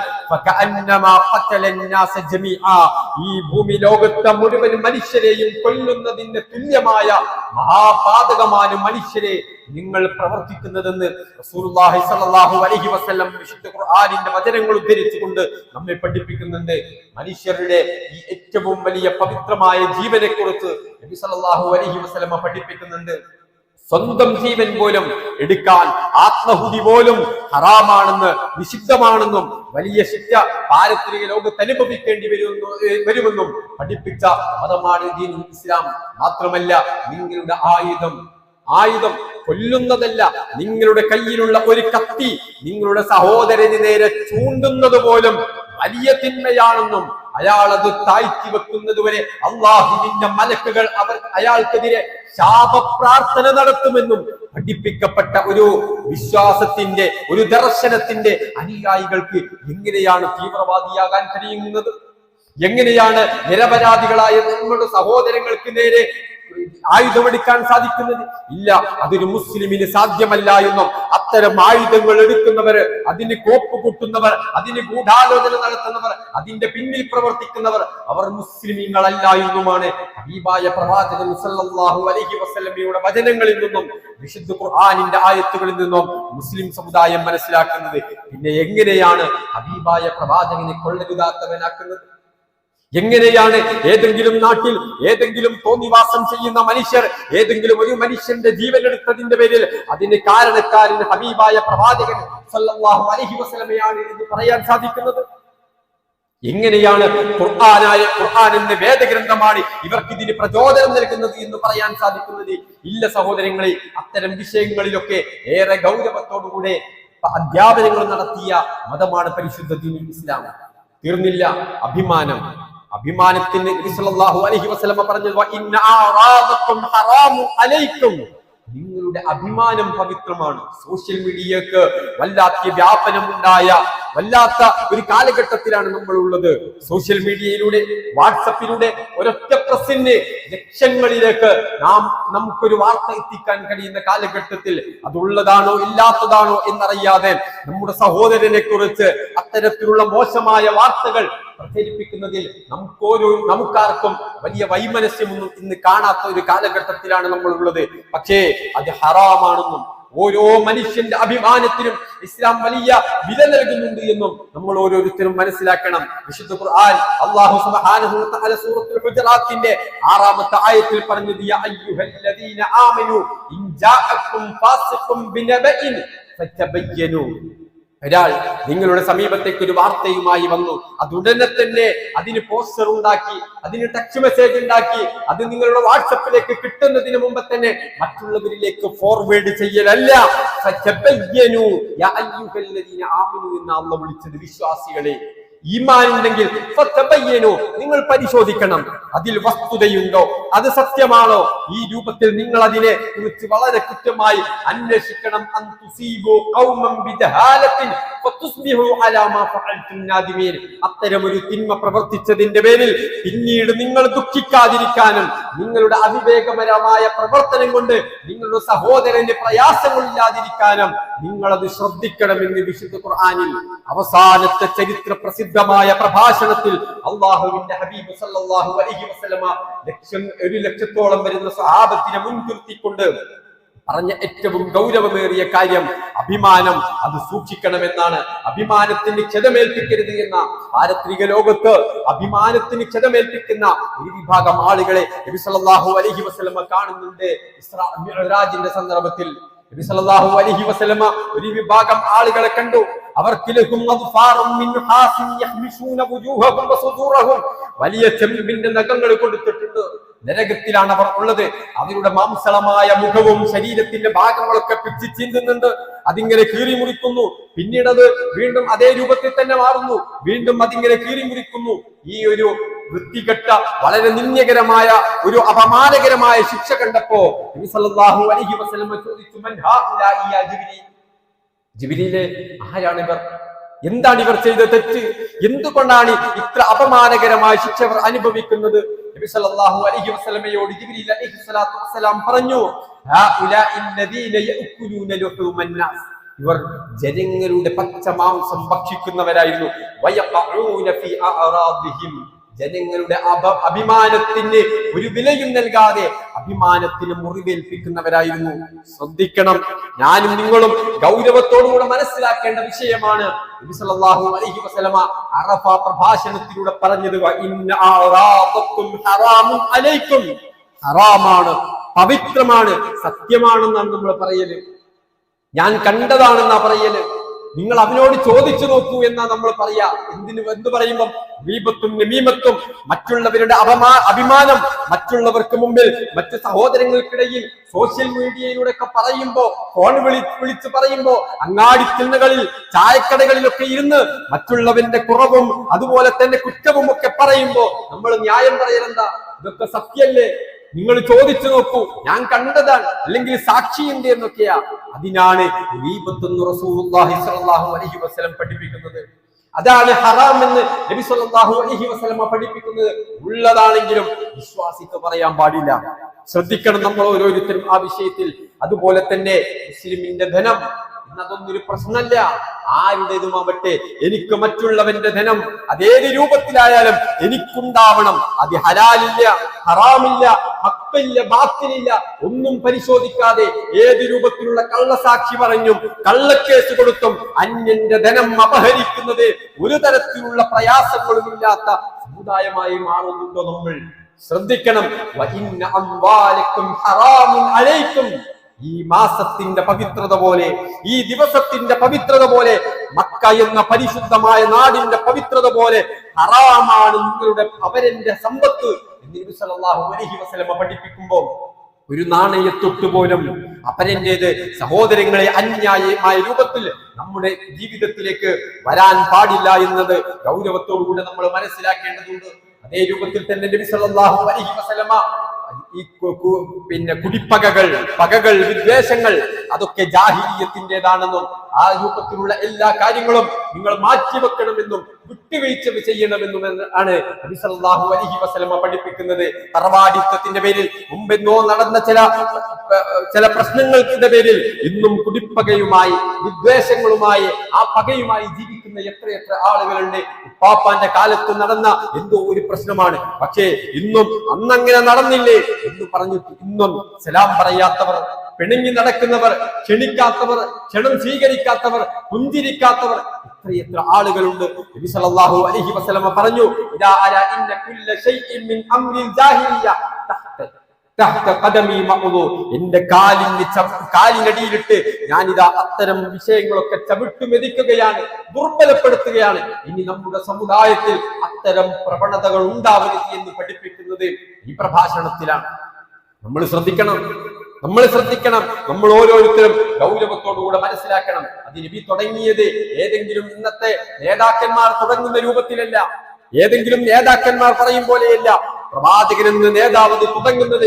ഈ ഭൂമി ലോകത്തെ മുഴുവൻ മനുഷ്യരെയും കൊല്ലുന്നതിന് തുല്യമായ മഹാപാതകമാണ് മനുഷ്യരെ നിങ്ങൾ പ്രവർത്തിക്കുന്നതെന്ന് റസൂലുള്ളാഹി സ്വല്ലല്ലാഹു അലൈഹി വസല്ലം വിശുദ്ധ ഖുർആനിന്റെ വചനങ്ങൾ ഉദ്ധരിച്ചുകൊണ്ട് നമ്മെ പഠിപ്പിക്കുന്നുണ്ട്. മനുഷ്യരുടെ ഈ ഏറ്റവും വലിയ പവിത്രമായ ജീവനെ കുറിച്ച് നബി സല്ലല്ലാഹു അലൈഹി വസല്ലം പഠിപ്പിക്കുന്നുണ്ട്. സ്വന്തം ജീവൻ പോലും എടുക്കാൻ, ആത്മഹുതി പോലും ഹറാമാണെന്ന്, നിഷിദ്ധമാണെന്നും വലിയ ശിക്ഷ പാരത്രിക ലോകത്ത് അനുഭവിക്കേണ്ടി വരുമെന്നും പഠിപ്പിച്ച മതമാണ് ദീനുൽ ഇസ്ലാം. മാത്രമല്ല, നിങ്ങളുടെ ആയുധം കൊല്ലുന്നതല്ല, നിങ്ങളുടെ കയ്യിലുള്ള ഒരു കത്തി നിങ്ങളുടെ സഹോദരന് നേരെ ചൂണ്ടുന്നത് പോലും വലിയ തിന്മയാണെന്നും അയാൾ അത് താഴ്ത്തി വെക്കുന്നത് വരെ അള്ളാഹുവിന്റെ മലക്കുകൾ അയാൾക്കെതിരെ ശാപപ്രാർത്ഥന നടത്തുമെന്നും പഠിപ്പിക്കപ്പെട്ട ഒരു വിശ്വാസത്തിന്റെ, ഒരു ദർശനത്തിന്റെ അനുയായികൾക്ക് എങ്ങനെയാണ് തീവ്രവാദിയാകാൻ കഴിയുന്നത്? എങ്ങനെയാണ് നിരപരാധികളായ നമ്മുടെ സഹോദരങ്ങൾക്ക് നേരെ ആയുധമെടുക്കാൻ സാധിക്കുന്നത്? ഇല്ല, അതൊരു മുസ്ലിമിന് സാധ്യമല്ല എന്നും അത്തരം ആയുധങ്ങൾ എടുക്കുന്നവര്, അതിന് കോപ്പ് കൂട്ടുന്നവർ, അതിന് ഗൂഢാലോചന നടത്തുന്നവർ, അതിന്റെ പിന്നിൽ പ്രവർത്തിക്കുന്നവർ അവർ മുസ്ലിമീങ്ങളല്ല എന്നുമാണ് ഹബീബായ പ്രവാചകൻ സല്ലല്ലാഹു അലൈഹി വസല്ലമയുടെ വചനങ്ങളിൽ നിന്നും വിശുദ്ധ ഖുർആനിന്റെ ആയത്തുകളിൽ നിന്നും മുസ്ലിം സമുദായം മനസ്സിലാക്കുന്നത്. പിന്നെ എങ്ങനെയാണ് ഹബീബായ പ്രവാചകനെ കൊള്ളരുതാത്തവനാക്കുന്നത്? എങ്ങനെയാണ് ഏതെങ്കിലും നാട്ടിൽ ഏതെങ്കിലും തോന്നിവാസം ചെയ്യുന്ന മനുഷ്യർ ഏതെങ്കിലും ഒരു മനുഷ്യന്റെ ജീവൻ എടുത്തതിന്റെ പേരിൽ അതിന് കാരണക്കാരൻ ഹബീബായ പ്രവാചകൻ സല്ലല്ലാഹു അലൈഹി വസല്ലമയാണ് എന്ന് പറയാൻ സാധിക്കുന്നത്? എങ്ങനെയാണ് ഖുർആൻ എന്ന വേദഗ്രന്ഥമാണ് ഇവർക്ക് ഇതിന് പ്രചോദനം നൽകുന്നത് എന്ന് പറയാൻ സാധിക്കുന്നത്? ഇല്ല സഹോദരങ്ങളെ, അത്തരം വിഷയങ്ങളിലൊക്കെ ഏറെ ഗൗരവത്തോടുകൂടെ അധ്യാപനങ്ങൾ നടത്തിയ മതമാണ് പരിശുദ്ധ ദീനുൽ ഇസ്ലാം. തീർന്നില്ല, അഭിമാനത്തിന് നബി സല്ലല്ലാഹു അലൈഹി വസല്ലം പറഞ്ഞു, വഇന്ന ആറാദക്കും ഹറാമു അലൈക്കും, നിങ്ങളുടെ അഭിമാനം പവിത്രമാണ്. സോഷ്യൽ മീഡിയക്ക് വല്ലാത്ത വ്യാപനമുണ്ടായ വല്ലാത്ത ഒരു കാലഘട്ടത്തിലാണ് നമ്മൾ ഉള്ളത്. സോഷ്യൽ മീഡിയയിലൂടെ, വാട്സപ്പിലൂടെ ഒരൊറ്റ പ്രസിന് ലക്ഷങ്ങളിലേക്ക് നമുക്കൊരു വാർത്ത എത്തിക്കാൻ കഴിയുന്ന കാലഘട്ടത്തിൽ അതുള്ളതാണോ ഇല്ലാത്തതാണോ എന്നറിയാതെ നമ്മുടെ സഹോദരനെ കുറിച്ച് അത്തരത്തിലുള്ള മോശമായ വാർത്തകൾ പ്രചരിപ്പിക്കുന്നതിൽ നമുക്കാർക്കും വലിയ വൈമനസ്യമൊന്നും ഇന്ന് കാണാത്ത ഒരു കാലഘട്ടത്തിലാണ് നമ്മൾ ഉള്ളത്. പക്ഷേ അത് ഹറാമാണെന്നും ഓരോ മനുഷ്യന്റെ അഭിമാനത്തിനും ഇസ്ലാം വലിയ വില നൽകുന്നുണ്ട് എന്നും നമ്മൾ ഓരോരുത്തരും മനസ്സിലാക്കണം. വിശുദ്ധ ഖുർആൻ അല്ലാഹു സുബ്ഹാനഹു വ തആല സൂറത്തുൽ ഹുജറാത്തിന്റെ 6-ാമത്തെ ആയത്തിൽ പറഞ്ഞത്, യാ അയ്യുഹല്ലദീന ആമനു ഇൻ ജാഅക്കും ഫാസിഖുൻ ബിനബഇൻ ഫതബയ്യനു. ഒരാൾ നിങ്ങളുടെ സമീപത്തേക്ക് ഒരു വാർത്തയുമായി വന്നു, അതുടനെ തന്നെ അതിന് പോസ്റ്റർ ഉണ്ടാക്കി, അതിന് ടെക്സ്റ്റ് മെസ്സേജ് ഉണ്ടാക്കി, അത് നിങ്ങളുടെ വാട്സപ്പിലേക്ക് കിട്ടുന്നതിന് മുമ്പ് തന്നെ മറ്റുള്ളവരിലേക്ക് ഫോർവേഡ് ചെയ്യലല്ല, ഫതബയ്യനു യാ അയ്യുഹല്ലദീന ആമനു എന്ന് അല്ലാഹു വിളിച്ചത്. വിശ്വാസികളെ, ഈമാൻ ഉണ്ടെങ്കിൽ ഫതബയ്യനു, നിങ്ങൾ പരിശോധിക്കണം, അതിൽ വസ്തുതയുണ്ടോ, അത് സത്യമാണോ. ഈ രൂപത്തിൽ നിങ്ങൾ അതിനെ കുറിച്ച് വളരെ കൃത്യമായി അന്വേഷിക്കണം. അൻ തുസീബു ഖൗമൻ ബിജഹാലത്തിൻ ഫതുസ്ബിഹു അലാ മാ ഫഅൽതും നാദിമീൻ. അത്തരമൊരു തിന്മ പ്രവർത്തിച്ചതിന്റെ പേരിൽ പിന്നീട് നിങ്ങൾ ദുഃഖിക്കാതിരിക്കാനും നിങ്ങളുടെ അവിവേകപരമായ പ്രവർത്തനം കൊണ്ട് നിങ്ങളുടെ സഹോദരന്റെ പ്രയാസങ്ങളില്ലാതിരിക്കാനും നിങ്ങളത് ശ്രദ്ധിക്കണമെന്ന് വിശുദ്ധ ഖുർആനിൽ അവസാനത്തെ ചരിത്ര പ്രസിദ്ധമായ പ്രഭാഷണത്തിൽ അല്ലാഹുവിന്റെ ഹബീബ് സല്ലല്ലാഹു അലൈഹി വസല്ലമ 1,00,000-ഓളം വരുന്ന സ്വഹാബത്തിനെ മുൻനിർത്തിക്കൊണ്ട് പറഞ്ഞ ഏറ്റവും ഗൗരവമേറിയ കാര്യം അഭിമാനം, അത് സൂക്ഷിക്കണമെന്നാണ്. അഭിമാനത്തിന് ക്ഷതമേൽപ്പിക്കരുത് എന്ന, പാരത്രിക ലോകത്ത് അഭിമാനത്തിന് ക്ഷതമേൽപ്പിക്കുന്ന ഒരു വിഭാഗം ആളുകളെ നബി സല്ലല്ലാഹു അലൈഹി വസല്ലമ കാണുന്നുണ്ട്. ഇസ്രാ മിഅ്റാജിന്റെ സന്ദർഭത്തിൽ നബി സല്ലല്ലാഹു അലൈഹി വസല്ലമ ഒരു വിഭാഗം ആളുകളെ കണ്ടു. വലിയ ചെമ്പിന്റെ നഖങ്ങൾ കൊടുത്തിട്ടുണ്ട്. നരകത്തിലാണ് അവർ ഉള്ളത്. അവരുടെ മാംസളമായ മുഖവും ശരീരത്തിന്റെ ഭാഗങ്ങളൊക്കെ പിച്ചി ചീന്തുന്നുണ്ട്. അതിങ്ങനെ കീറി മുറിക്കുന്നു. പിന്നീട് അത് വീണ്ടും അതേ രൂപത്തിൽ തന്നെ മാറുന്നു. വീണ്ടും അതിങ്ങനെ കീറി മുറിക്കുന്നു. ഈ ഒരു വൃത്തികെട്ട വളരെ നിന്ദ്യകരമായ ഒരു അപമാനകരമായ ശിക്ഷ കണ്ടപ്പോ നബി സല്ലല്ലാഹു അലൈഹി വസല്ലം ചോദിച്ചു, മൻ ഹൗലാഇ യാ ജിബ്രീൽ? ജിബ്രീലേ, ആരാണിവർ? എന്താണ് ഇവർ ചെയ്ത തെറ്റ്? എന്തുകൊണ്ടാണ് ഇത്ര അപമാനകരമായ ശിക്ഷ അവർ അനുഭവിക്കുന്നത്? നബി സല്ലല്ലാഹു അലൈഹി വസല്ലമയോട് ജിബ്രീൽ അലൈഹിസ്സലാത്തു വസ്സലാം പറഞ്ഞു, ഹൗലാഇല്ലദീന യഅകുലൂന ലുഹൂമൻ നാസ്. ഇവർ ജനങ്ങളുടെ പച്ച മാംസം ഭക്ഷിക്കുന്നവരായിരുന്നു. വയഖഊന ഫീ അഅറാദിഹിം. ജനങ്ങളുടെ അഭിമാനത്തിന് ഒരു വിലയും നൽകാതെ അഭിമാനത്തിന് മുറിവേൽപ്പിക്കുന്നവരായിരുന്നു. ശ്രദ്ധിക്കണം, ഞാനും നിങ്ങളും ഗൗരവത്തോടുകൂടെ മനസ്സിലാക്കേണ്ട വിഷയമാണ്. നബി സല്ലല്ലാഹു അലൈഹി വസല്ലമ അറഫ പ്രഭാഷണത്തിലൂടെ പറഞ്ഞത്, ഇന്ന അഅറാദക്കും ഹറാമുൻ അലൈക്കും. ഹറാമാണ്, പവിത്രമാണ്, സത്യമാണെന്നാണ് നമ്മൾ പറയല്. ഞാൻ കണ്ടതാണെന്നാ പറയല്. നിങ്ങൾ അവനോട് ചോദിച്ചു നോക്കൂ എന്നാ നമ്മൾ പറയാ. എന്ത് പറയുമ്പം ഗീബത്തും നമീമത്തും, മറ്റുള്ളവരുടെ അഭിമാനം മറ്റുള്ളവർക്ക് മുമ്പിൽ, മറ്റു സഹോദരങ്ങൾക്കിടയിൽ സോഷ്യൽ മീഡിയയിലൂടെ ഒക്കെ പറയുമ്പോ, ഫോൺ വിളിച്ച് പറയുമ്പോ, അങ്ങാടി തിണ്ണകളിൽ ചായക്കടകളിലൊക്കെ ഇരുന്ന് മറ്റുള്ളവന്റെ കുറവും അതുപോലെ തന്നെ കുറ്റവും ഒക്കെ പറയുമ്പോ നമ്മൾ ന്യായം പറയലെന്താ? ഇതൊക്കെ സത്യല്ലേ? നിങ്ങൾ ചോദിച്ചു നോക്കൂ, ഞാൻ കണ്ടതാണ്, അല്ലെങ്കിൽ സാക്ഷിയുണ്ട് എന്നൊക്കെയാ. അതിനാണ് റസൂലുള്ളാഹി സ്വല്ലല്ലാഹു അലൈഹി വസല്ലം പഠിപ്പിക്കുന്നത്. അതാണ് ഹറാം എന്ന് നബി സ്വല്ലല്ലാഹു അലൈഹി വസല്ലം പഠിപ്പിക്കുന്നത്. ഉള്ളതാണെങ്കിലും വിശ്വാസിക്ക് പറയാൻ പാടില്ല. ശ്രദ്ധിക്കണം നമ്മൾ ഓരോരുത്തരും ആ വിഷയത്തിൽ. അതുപോലെ തന്നെ മുസ്ലിമിന്റെ ധനം അതൊന്നൊരു പ്രശ്നമല്ല. ആരുടേതുമാവട്ടെ, എനിക്ക് മറ്റുള്ളവന്റെ ധനം അതേത് രൂപത്തിലായാലും എനിക്കുണ്ടാവണം. അത് ഹലാലില്ല, ഹറാമില്ല, ഹക്കില്ല, ബാത്തിലില്ല, ഒന്നും പരിശോധിക്കാതെ ഏത് രൂപത്തിലുള്ള കള്ളസാക്ഷി പറഞ്ഞും കള്ളക്കേസ് കൊടുത്തും അന്യന്റെ ധനം അപഹരിക്കുന്നത് ഒരു തരത്തിലുള്ള പ്രയാസങ്ങളും ഇല്ലാത്ത സമുദായമായി മാറുന്നുണ്ടോ നമ്മൾ? ശ്രദ്ധിക്കണം. വഇന്ന അംവാലക്കും ഹറാമുൻ അലൈക്കും. ഈ മാസത്തിന്റെ പവിത്രത പോലെ, ഈ ദിവസത്തിന്റെ പവിത്രത പോലെ, മക്ക എന്ന പരിശുദ്ധമായ നാടിന്റെ പവിത്രത പോലെ ഹറാമാണ് നിങ്ങളുടെ അവരന്റെ സമ്പത്ത് എന്ന് നബി സല്ലല്ലാഹു അലൈഹി വസല്ലം പഠിപ്പിക്കുമ്പോൾ, ഒരു നാണയത്തൊട്ട് പോലും അപരന്റേത് സഹോദരങ്ങളെ അന്യായമായ രൂപത്തിൽ നമ്മുടെ ജീവിതത്തിലേക്ക് വരാൻ പാടില്ല എന്നത് ഗൗരവത്തോടുകൂടി നമ്മൾ മനസ്സിലാക്കേണ്ടതുണ്ട്. അതേ രൂപത്തിൽ തന്നെ നബി സല്ലല്ലാഹു അലൈഹി വസല്ലമ ഈ കുടിപ്പകകൾ, പകകൾ, വിദ്വേഷങ്ങൾ അതൊക്കെ ജാഹിലിയ്യത്തിൻ്റെതാണെന്നും ആ രൂപത്തിലുള്ള എല്ലാ കാര്യങ്ങളും നിങ്ങൾ മാറ്റിവെക്കണമെന്നും വിട്ടുവീഴ്ച ചെയ്യണമെന്നും ആണ് നബി സല്ലല്ലാഹു അലൈഹി വസല്ലമ പഠിപ്പിക്കുന്നത്. തറവാടിത്തത്തിന്റെ പേരിൽ മുമ്പെന്നോ നടന്ന ചില പ്രശ്നങ്ങളുടെ പേരിൽ ഇന്നും കുടിപ്പകയുമായി, വിദ്വേഷങ്ങളുമായി, ആ പകയുമായി ജീവിക്കുന്ന എത്രയെത്ര ആളുകളുണ്ട്. ഉപ്പാപ്പാന്റെ കാലത്ത് നടന്ന എന്തോ ഒരു പ്രശ്നമാണ്, പക്ഷേ ഇന്നും അന്നങ്ങനെ നടന്നില്ലേ എന്ന് പറഞ്ഞിട്ട് ഇന്നും സലാം പറയാത്തവർ, പിണങ്ങി നടക്കുന്നവർ, ക്ഷണിക്കാത്തവർ, ക്ഷണം സ്വീകരിക്കാത്തവർ, പുഞ്ചിരിക്കാത്തവർ എത്രയെത്ര ആളുകളുണ്ട്. നബി സല്ലല്ലാഹു അലൈഹി വസല്ലമ പറഞ്ഞു, ഇദാ അരാ ഇന്ന കുല്ല ശൈഇൻ മിൻ അംരിൽ ജാഹിലിയ്യ തഹ്ത ഖദമി മഅ്ദൂ. എന്റെ കാലിനടിയിലിട്ട് ഞാനിതാ അത്തരം വിഷയങ്ങളൊക്കെ ചവിട്ടു മെതിക്കുകയാണ്, ദുർബലപ്പെടുത്തുകയാണ്. ഇനി നമ്മുടെ സമുദായത്തിൽ അത്തരം പ്രവണതകൾ ഉണ്ടാവരുത് എന്ന് പഠിപ്പിക്കുന്നത് ഈ പ്രഭാഷണത്തിലാണ്. നമ്മൾ ശ്രദ്ധിക്കണം. നമ്മൾ ഓരോരുത്തരും ഗൗരവത്തോടുകൂടെ മനസ്സിലാക്കണം. അത് നബി തുടങ്ങിയത് ഏതെങ്കിലും ഇന്നത്തെ നേതാക്കന്മാർ തുടങ്ങുന്ന രൂപത്തിലല്ല, ഏതെങ്കിലും നേതാക്കന്മാർ പറയും പോലെയല്ല. പ്രവാചകൻ എന്ന് നേതാവ് തുടങ്ങുന്നത്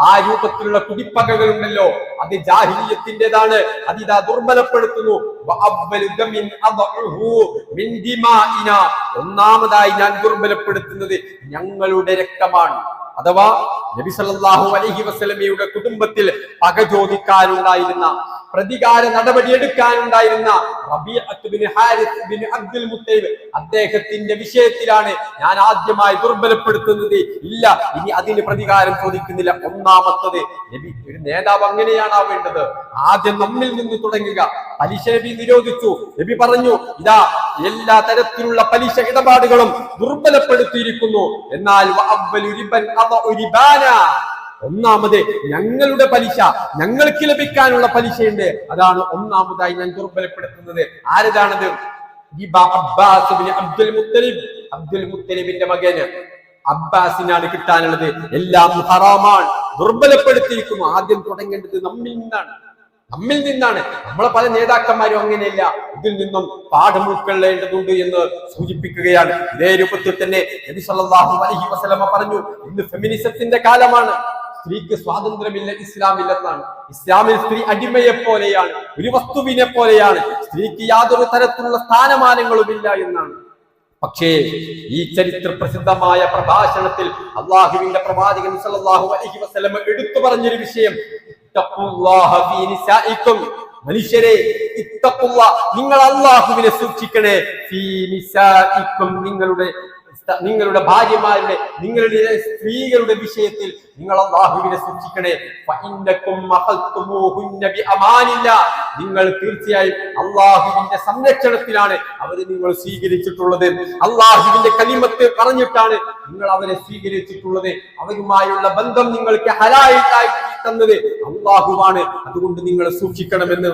ആ രൂപത്തിലുള്ള കുടിപ്പകകൾ ഉണ്ടല്ലോ, അത് ജാഹിലിയ്യത്തിൻ്റെതാണ്. അതിതാ ദുർബലപ്പെടുത്തുന്നു. ഒന്നാമതായി ഞാൻ ദുർബലപ്പെടുത്തുന്നത് ഞങ്ങളുടെ രക്തമാണ്. അഥവാ നബി സല്ലല്ലാഹു അലൈഹി വസല്ലമയുടെ കുടുംബത്തിൽ പക ചോദിക്കാനുണ്ടായിരുന്ന, പ്രതികാര നടപടി എടുക്കാനുണ്ടായിരുന്ന Rabiah bin Harith bin Abdul Muttalib, അദ്ദേഹത്തിന്റെ വിഷയത്തിലാണ് ഞാൻ ആദ്യമായി ദുർബലപ്പെടുത്തുന്നത്. ഇല്ല, ഇനി അതിന് പ്രതികാരം ചോദിക്കുന്നില്ല. ഒന്നാമത്തത് നബി, ഒരു നേതാവ് അങ്ങനെയാണ് ആവേണ്ടത്. ആദ്യം നമ്മിൽ നിന്ന് തുടങ്ങുക. പലിശ നബി നിരോധിച്ചു. നബി പറഞ്ഞു, ഇതാ എല്ലാ തരത്തിലുള്ള പലിശ ഇടപാടുകളും ദുർബലപ്പെടുത്തിയിരിക്കുന്നു. എന്നാൽ ഒന്നാമത് ഞങ്ങളുടെ പലിശ, ഞങ്ങൾക്ക് ലഭിക്കാനുള്ള പലിശയുണ്ട്, അതാണ് ഒന്നാമതായി ഞാൻ ദുർബലപ്പെടുത്തുന്നത്. ആരതാണത്? അബ്ദുൽ മുത്തലിബിന്റെ മകന് അബ്ബാസിനാണ് കിട്ടാനുള്ളത്. എല്ലാം ഹറാമാണ്, ദുർബലപ്പെടുത്തിയിരിക്കുന്നു. ആദ്യം തുടങ്ങേണ്ടത് നമ്മിൽ നിന്നാണ്. നമ്മളെ പല നേതാക്കന്മാരും അങ്ങനെയല്ല. ഇതിൽ നിന്നും പാഠം ഉൾക്കൊള്ളേണ്ടതുണ്ട് എന്ന് സൂചിപ്പിക്കുകയാണ്. ഇതേ രൂപത്തിൽ തന്നെ നബി സല്ലല്ലാഹു അലൈഹി വസല്ലമ പറഞ്ഞു, ഇന്ന് ഫെമിനിസത്തിന്റെ കാലമാണ്, സ്ത്രീക്ക് സ്വാതന്ത്ര്യമില്ല ഇസ്ലാമില്ലെന്നാണ്. ഇസ്ലാമിൽ സ്ത്രീ അടിമയെ പോലെയാണ്, ഒരു വസ്തുവിനെ പോലെയാണ്, സ്ത്രീക്ക് യാതൊരു തരത്തിലുള്ള സ്ഥാനമാനങ്ങളുമില്ല എന്നാണ്. പക്ഷേ ഈ ചരിത്ര പ്രസിദ്ധമായ പ്രഭാഷണത്തിൽ അള്ളാഹുവിന്റെ പ്രവാചകൻ സല്ലല്ലാഹു അലൈഹി വസല്ലം എടുത്തു പറഞ്ഞൊരു വിഷയം, മനുഷ്യരെ, നിങ്ങൾ അള്ളാഹുവിനെ സൂക്ഷിക്കണേ, നിങ്ങളുടെ ഭാര്യമാരുടെ, നിങ്ങളുടെ സ്ത്രീകളുടെ വിഷയത്തിൽ നിങ്ങൾ അല്ലാഹുവിനെ സൂക്ഷിക്കണേ. നിങ്ങൾ തീർച്ചയായും അള്ളാഹുവിന്റെ സംരക്ഷണത്തിലാണ് അവരെ നിങ്ങൾ സ്വീകരിച്ചിട്ടുള്ളത്. അള്ളാഹുവിന്റെ കലിമത്ത് പറഞ്ഞിട്ടാണ് നിങ്ങൾ അവരെ സ്വീകരിച്ചിട്ടുള്ളത്. അവരുമായുള്ള ബന്ധം നിങ്ങൾക്ക് ഹലാലായി തന്നത് അള്ളാഹുവാണ്. അതുകൊണ്ട് നിങ്ങൾ സൂക്ഷിക്കണമെന്ന്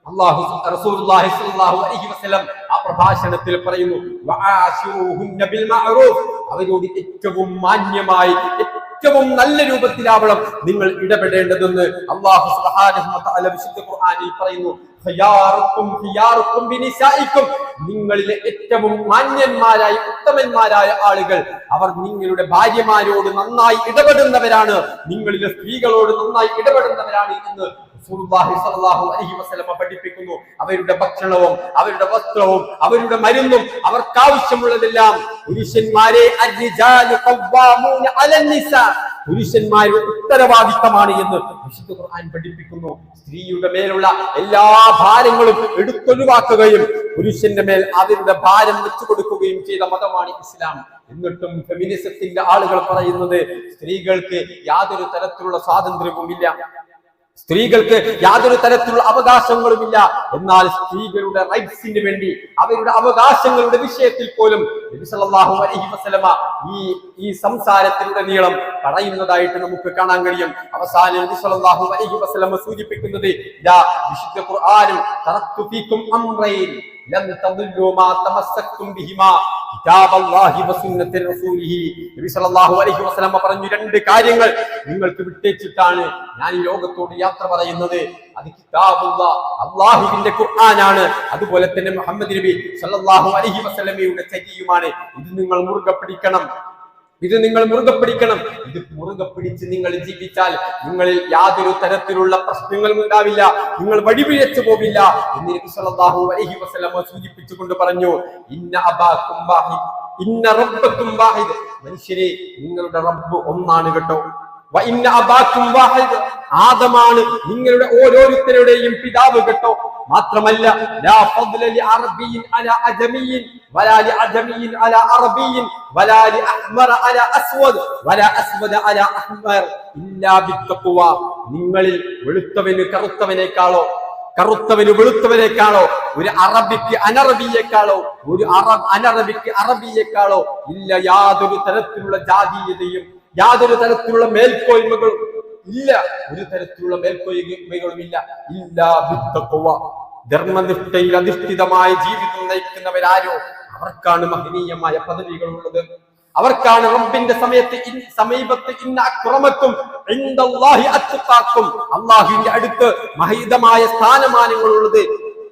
അല്ലാഹു റസൂലുള്ളാഹി സ്വല്ലല്ലാഹു അലൈഹി വസല്ലം ആ പ്രഭാഷണത്തിൽ പറയുന്നു. വആശിറൂഹുന്ന ബിൽ മഅറൂഫ്, അവരോട് ഏറ്റവും മാന്യമായി, ഏറ്റവും നല്ല രൂപത്തിലാവണം നിങ്ങൾ ഇടപെടേണ്ടതെന്ന് അല്ലാഹു സുബ്ഹാനഹു വ തആല വിശുദ്ധ ഖുർആനിൽ പറയുന്നു. ഖിയാറുക്കും ബിനിസായിക്കും, നിങ്ങളിലെ ഏറ്റവും മാന്യന്മാരായ, ഉത്തമന്മാരായ ആളുകൾ അവർ നിങ്ങളുടെ ഭാര്യമാരോട് നന്നായി ഇടപെടുന്നവരാണ്, നിങ്ങളിലെ സ്ത്രീകളോട് നന്നായി ഇടപെടുന്നവരാണ് എന്ന് റസൂലുള്ളാഹി സ്വല്ലല്ലാഹു അലൈഹി വസല്ലം പഠിപ്പിക്കുന്നു. അവരുടെ ഭക്ഷണവും അവരുടെ വസ്ത്രവും അവരുടെ മരുന്നും അവർക്കാവശ്യമുള്ളതെല്ലാം പുരുഷന്മാരെ പുരുഷന്മാരുടെ ഉത്തരവാദിത്തമാണ് എന്ന് വിശുദ്ധ ഖുർആൻ പഠിപ്പിക്കുന്നു. സ്ത്രീയുടെ മേലുള്ള എല്ലാ ഭാരങ്ങളും എടുത്തൊഴിവാക്കുകയും പുരുഷന്റെ മേൽ അവരുടെ ഭാരം വെച്ചു കൊടുക്കുകയും ചെയ്ത മതമാണ് ഇസ്ലാം. എന്നിട്ടും ഫെമിനിസത്തിന്റെ ആളുകൾ പറയുന്നത് സ്ത്രീകൾക്ക് യാതൊരു തരത്തിലുള്ള സ്വാതന്ത്ര്യവുമില്ല, സ്ത്രീകൾക്ക് യാതൊരു തരത്തിലുള്ള അവകാശങ്ങളുമില്ല. എന്നാൽ സ്ത്രീകളുടെ റൈറ്റ്സിന് വേണ്ടി, അവരുടെ അവകാശങ്ങളുടെ വിഷയത്തിൽ പോലും നബി സല്ലല്ലാഹു അലൈഹി വസല്ലമ ഈ സംസാരത്തിലുടനീളം പറയുന്നതായിട്ട് നമുക്ക് കാണാൻ കഴിയും. അവസാനം നബി സല്ലല്ലാഹു അലൈഹി വസല്ലമ സൂചിപ്പിക്കുന്നത് വിശുദ്ധ ഖുർആനും തറക്തു ഫീകും അംറൈൻ ലൻ തദല്ലു മാ തമസ്സക്തും ബിഹിമാ കിതാബല്ലാഹി വസുന്നത്തി റസൂലിഹി. നബി സല്ലല്ലാഹു അലൈഹി വസല്ലമ പറഞ്ഞു, രണ്ട് കാര്യങ്ങൾ നിങ്ങൾക്ക് വിട്ടേച്ചിട്ടാണ് ഞാൻ ഈ ലോകത്തോട് യാത്ര പറയുന്നത്. അത് കിതാബുല്ലാഹ്, അല്ലാഹുവിന്റെ ഖുർആനാണ്, അതുപോലെ തന്നെ മുഹമ്മദ് നബി സല്ലല്ലാഹു അലൈഹി വസല്ലമയുടെ ചര്യയുമാണ്. ഇത് നിങ്ങൾ മുറുകെ പിടിക്കണം. ഇത് മുറുകെ പിടിച്ച് നിങ്ങൾ ജീവിച്ചാൽ നിങ്ങളിൽ യാതൊരു തരത്തിലുള്ള പ്രശ്നങ്ങളും ഉണ്ടാവില്ല, നിങ്ങൾ വഴിപിഴച്ചു പോവില്ല എന്ന് നബി സല്ലല്ലാഹു അലൈഹി വസല്ലം സൂചിപ്പിച്ചുകൊണ്ട് പറഞ്ഞു. ഇന്ന അബാകും വാഹിദ്, ഇന്ന റബ്ബകും വാഹിദ്, മനുഷ്യരെ നിങ്ങളുടെ റബ്ബ് ഒന്നാണ് കേട്ടോ. വ ഇന്ന അബാകും വാഹിദ്, ആദമാണ് നിങ്ങളുടെ ഓരോരുത്തരുടെയും പിതാവ് കേട്ടോ. മാത്രമല്ല ലാ ഫദ്ല ലി അറബിയിൻ അലാ അജമിയിൻ വലാ ലി അജമിയിൻ അലാ അറബിയിൻ വലാ ലി അഹ്മർ അലാ അസ്വദ് വലാ അസ്വദ് അലാ അഹ്മർ ഇല്ലാ ബിത്തഖ്വ. നിങ്ങളിൽ വെളുത്തവന് കറുത്തവനേക്കാളോ, കറുത്തവന് വെളുത്തവനേക്കാളോ, ഒരു അറബിക്ക് അനറബിയേക്കാളോ, ഒരു അനറബിക്ക് അറബിയേക്കാളോ ഇല്ല യാതൊരു തരത്തിലുള്ള ജാതീയതയും, യാതൊരു തരത്തിലുള്ള മേൽക്കോയ്മകളും ഇല്ല, ഒരു തരത്തിലുള്ള മേൽക്കോയ്മകളും ഇല്ല. ഇല്ലാ ബിത്തഖ്വ, ധർമ്മനിഷ്ഠയിൽ അധിഷ്ഠിതമായ ജീവിതം നയിക്കുന്നവരാരോ അവർക്കാണ് മഹനീയമായ പദവികൾ ഉള്ളത്, അവർക്കാണ് റബ്ബിന്റെ സമീപത്ത് ഇന്ന അക്രമക്കും ഇൻദല്ലാഹി അത്ഖാക്കും, അല്ലാഹുവിന്റെ അടുത്ത് മഹീതമായ സ്ഥാനമാനങ്ങൾ ഉള്ളത്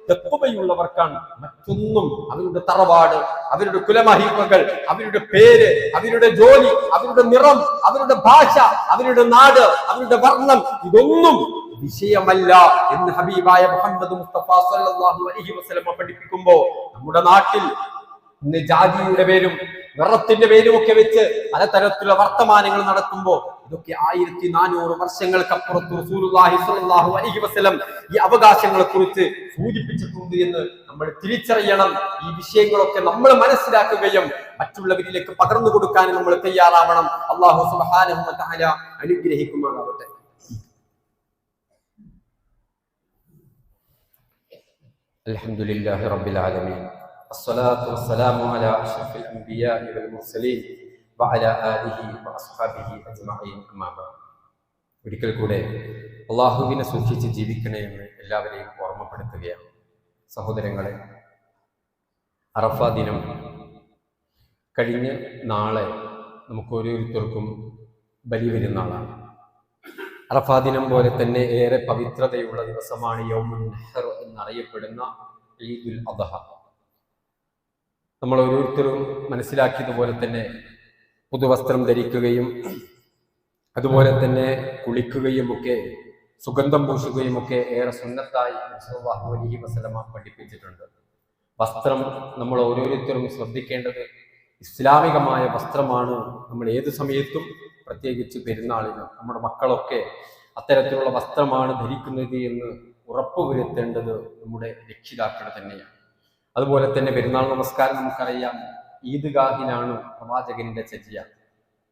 തഖ്വയുള്ളവർക്കാണ്. മറ്റൊന്നും അവരുടെ തറവാട്, അവരുടെ കുലമഹിമകൾ, അവരുടെ പേര്, അവരുടെ ജോലി, അവരുടെ നിറം, അവരുടെ ഭാഷ, അവരുടെ നാട്, അവരുടെ വർണ്ണം, ഇതൊന്നും വിഷയമല്ല എന്ന് ഹബീബായ മുഹമ്മദ് മുസ്തഫ സല്ലല്ലാഹു അലൈഹി വസല്ലം പഠിപ്പിക്കുമ്പോൾ നമ്മുടെ നാട്ടിൽ ഇന്ന് ജാതിയുടെ പേരും നിറത്തിന്റെ പേരും ഒക്കെ വെച്ച് പലതരത്തിലുള്ള വർത്തമാനങ്ങൾ നടത്തുമ്പോൾ ഇതൊക്കെ 1400 വർഷങ്ങൾക്കപ്പുറത്ത് റസൂലുള്ളാഹി സ്വല്ലല്ലാഹു അലൈഹി വസല്ലം ഈ അവകാശങ്ങളെ കുറിച്ച് സൂചിപ്പിച്ചിട്ടുണ്ട് എന്ന് നമ്മൾ തിരിച്ചറിയണം. ഈ വിഷയങ്ങളൊക്കെ നമ്മൾ മനസ്സിലാക്കുകയും മറ്റുള്ളവരിലേക്ക് പകർന്നു കൊടുക്കാൻ നമ്മൾ തയ്യാറാവണം. അല്ലാഹു സുബ്ഹാനഹു വ തആല അനുഗ്രഹിക്കുമാറാവട്ടെ. അൽഹംദുലില്ലാഹി റബ്ബിൽ ആലമീൻ, അസ്സലാത്തു വസ്സലാമു അലാ അഷ്റഫിൽ അംബിയാഇ വൽ മുർസലീൻ വഅലാ ആലിഹി വഅസ്ഹാബിഹി അജ്മഈൻ. അമ്മാ ബഅദ്. ഒരിക്കൽ കൂടെ അല്ലാഹുവിനെ സൂക്ഷിച്ച് ജീവിക്കണേ എന്ന് എല്ലാവരെയും ഓർമ്മപ്പെടുത്തുകയാണ്. സഹോദരങ്ങളെ, അറഫ ദിനം കഴിഞ്ഞ് നാളെ നമുക്ക് ഓരോരുത്തർക്കും ബലി പെരുന്നാളാണ്. അറഫാ ദിനം പോലെ തന്നെ ഏറെ പവിത്രതയുള്ള ദിവസമാണ് യൗമുൻ നഹർ എന്നറിയപ്പെടുന്ന ഈദുൽ അദ്ഹ. നമ്മൾ ഓരോരുത്തരും മനസ്സിലാക്കിയതുപോലെ തന്നെ പുതുവസ്ത്രം ധരിക്കുകയും അതുപോലെ തന്നെ കുളിക്കുകയും ഒക്കെ സുഗന്ധം പൂശുകയും ഒക്കെ ഏറെ സുന്നത്തായി സല്ലല്ലാഹു അലൈഹി വസല്ലമ പഠിപ്പിച്ചിട്ടുണ്ട്. വസ്ത്രം നമ്മൾ ഓരോരുത്തരും ശ്രദ്ധിക്കേണ്ടത് ഇസ്ലാമികമായ വസ്ത്രമാണ്. നമ്മൾ ഏത് സമയത്തും പ്രത്യേകിച്ച് പെരുന്നാളിന് നമ്മുടെ മക്കളൊക്കെ അത്തരത്തിലുള്ള വസ്ത്രമാണ് ധരിക്കുന്നത് എന്ന് ഉറപ്പുവരുത്തേണ്ടത് നമ്മുടെ രക്ഷിതാക്കൾ തന്നെയാണ്. അതുപോലെ തന്നെ പെരുന്നാൾ നമസ്കാരം നമുക്കറിയാം, ഈദ്ഗാഹിലാണ് പ്രവാചകന്റെ ചര്യ.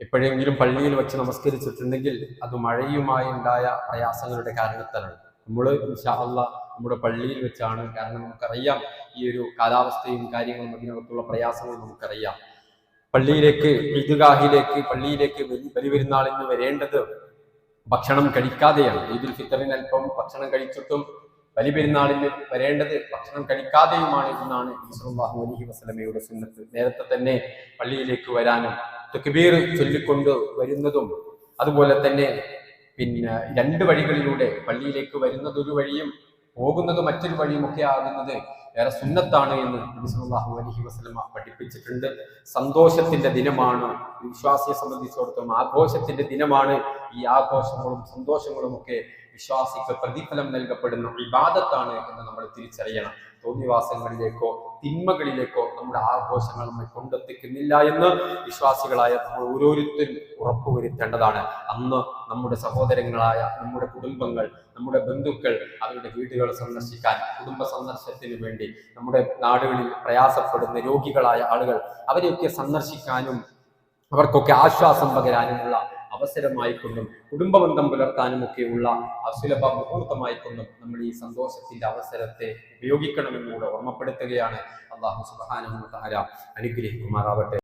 എപ്പോഴെങ്കിലും പള്ളിയിൽ വെച്ച് നമസ്കരിച്ചിട്ടുണ്ടെങ്കിൽ അത് മഴയുമായി ഉണ്ടായ പ്രയാസങ്ങളുടെ കാരണത്താലാണ്. നമ്മൾ ഇൻഷാ അല്ലാഹ് നമ്മുടെ പള്ളിയിൽ വെച്ചാണ്. കാരണം നമുക്കറിയാം ഈ ഒരു കാലാവസ്ഥയും കാര്യങ്ങളും അതിനകത്തുള്ള പ്രയാസങ്ങളും നമുക്കറിയാം. പള്ളിയിലേക്ക് ഈദ്ഗാഹിലേക്ക് പള്ളിയിലേക്ക് ബലി പെരുന്നാളിന് വരേണ്ടത് ഭക്ഷണം കഴിക്കാതെയാണ്. ഈദുൽ ഫിത്തറിന് അല്പം ഭക്ഷണം കഴിച്ചിട്ടും ബലി പെരുന്നാളിന് വരേണ്ടത് ഭക്ഷണം കഴിക്കാതെയുമാണ് എന്നാണ് സല്ലല്ലാഹു അലൈഹി വസല്ലമയുടെ സുന്നത്ത്. നേരത്തെ തന്നെ പള്ളിയിലേക്ക് വരാനും തക്ബീർ ചൊല്ലിക്കൊണ്ട് വരുന്നതും അതുപോലെ തന്നെ പിന്നെ രണ്ട് വഴികളിലൂടെ പള്ളിയിലേക്ക് വരുന്നത് ഒരു വഴിയും പോകുന്നത് മറ്റൊരു വഴിയും ഒക്കെ ആകുന്നത് ഏറെ സുന്നത്താണ് എന്ന് നബി സല്ലല്ലാഹു അലൈഹി വസല്ലമ പഠിപ്പിച്ചിട്ടുണ്ട്. സന്തോഷത്തിന്റെ ദിനമാണ്, വിശ്വാസിയെ സംബന്ധിച്ചിടത്തോളം ആഘോഷത്തിന്റെ ദിനമാണ്. ഈ ആഘോഷങ്ങളും സന്തോഷങ്ങളും ഒക്കെ വിശ്വാസിക്ക് പ്രതിഫലം നൽകപ്പെടുന്ന ഇബാദത്താണ് എന്ന് നമ്മൾ തിരിച്ചറിയണം. തോന്നിവാസങ്ങളിലേക്കോ തിന്മകളിലേക്കോ നമ്മുടെ ആഘോഷങ്ങൾ നമ്മൾ കൊണ്ടെത്തിക്കുന്നില്ല എന്ന് വിശ്വാസികളായ നമ്മൾ ഓരോരുത്തരും ഉറപ്പുവരുത്തേണ്ടതാണ്. അന്ന് നമ്മുടെ സഹോദരങ്ങളായ നമ്മുടെ കുടുംബങ്ങൾ, നമ്മുടെ ബന്ധുക്കൾ അവരുടെ വീടുകൾ സന്ദർശിക്കാൻ, കുടുംബ സന്ദർശനത്തിന് വേണ്ടി നമ്മുടെ നാടുകളിൽ പ്രയാസപ്പെടുന്ന രോഗികളായ ആളുകൾ അവരെയൊക്കെ സന്ദർശിക്കാനും അവർക്കൊക്കെ ആശ്വാസം പകരാനുമുള്ള അവസരമായിക്കൊണ്ടും കുടുംബബന്ധം പുലർത്താനുമൊക്കെയുള്ള അസുലഭ മുഹൂർത്തമായിക്കൊണ്ടും നമ്മൾ ഈ സന്തോഷത്തിന്റെ അവസരത്തെ ഉപയോഗിക്കണമെന്നുകൂടെ ഓർമ്മപ്പെടുത്തുകയാണ്. അല്ലാഹു സുബ്ഹാനഹു വ തആല അനുഗ്രഹിക്കുമാറാവട്ടെ.